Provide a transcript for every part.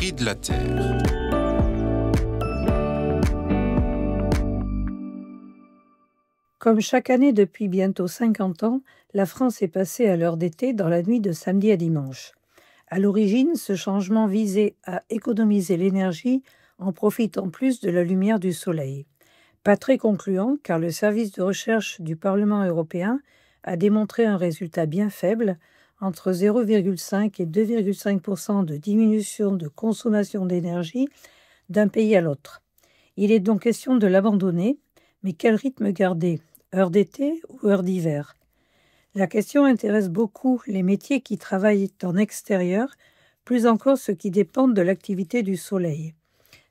cris de la terre. Comme chaque année depuis bientôt 50 ans, la France est passée à l'heure d'été dans la nuit de samedi à dimanche. À l'origine, ce changement visait à économiser l'énergie en profitant plus de la lumière du soleil. Pas très concluant, car le service de recherche du Parlement européen a démontré un résultat bien faible, entre 0,5 et 2,5% de diminution de consommation d'énergie d'un pays à l'autre. Il est donc question de l'abandonner, mais quel rythme garder ? Heure d'été ou heure d'hiver ? La question intéresse beaucoup les métiers qui travaillent en extérieur, plus encore ceux qui dépendent de l'activité du soleil.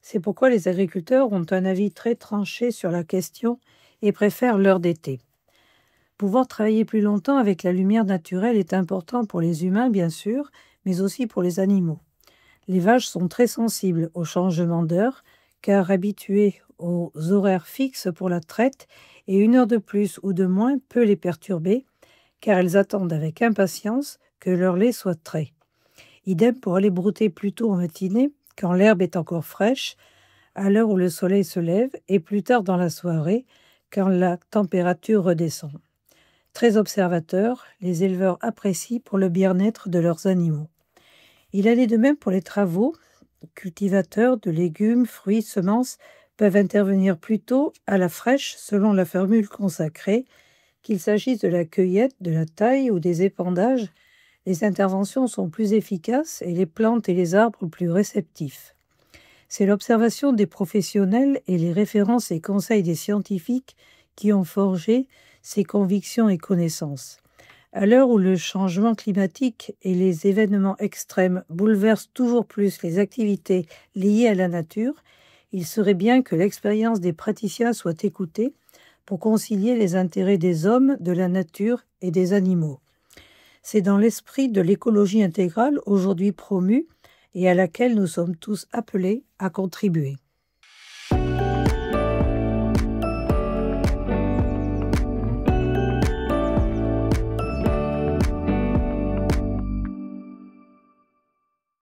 C'est pourquoi les agriculteurs ont un avis très tranché sur la question et préfèrent l'heure d'été. Pouvoir travailler plus longtemps avec la lumière naturelle est important pour les humains, bien sûr, mais aussi pour les animaux. Les vaches sont très sensibles au changement d'heure, car habituées aux horaires fixes pour la traite, et une heure de plus ou de moins peut les perturber, car elles attendent avec impatience que leur lait soit trait. Idem pour aller brouter plus tôt en matinée, quand l'herbe est encore fraîche, à l'heure où le soleil se lève, et plus tard dans la soirée, quand la température redescend. Très observateurs, les éleveurs apprécient pour le bien-être de leurs animaux. Il allait de même pour les travaux. Cultivateurs de légumes, fruits, semences peuvent intervenir plus tôt à la fraîche selon la formule consacrée, qu'il s'agisse de la cueillette, de la taille ou des épandages. Les interventions sont plus efficaces et les plantes et les arbres plus réceptifs. C'est l'observation des professionnels et les références et conseils des scientifiques qui ont forgé ces convictions et connaissances. À l'heure où le changement climatique et les événements extrêmes bouleversent toujours plus les activités liées à la nature, il serait bien que l'expérience des praticiens soit écoutée pour concilier les intérêts des hommes, de la nature et des animaux. C'est dans l'esprit de l'écologie intégrale aujourd'hui promue et à laquelle nous sommes tous appelés à contribuer.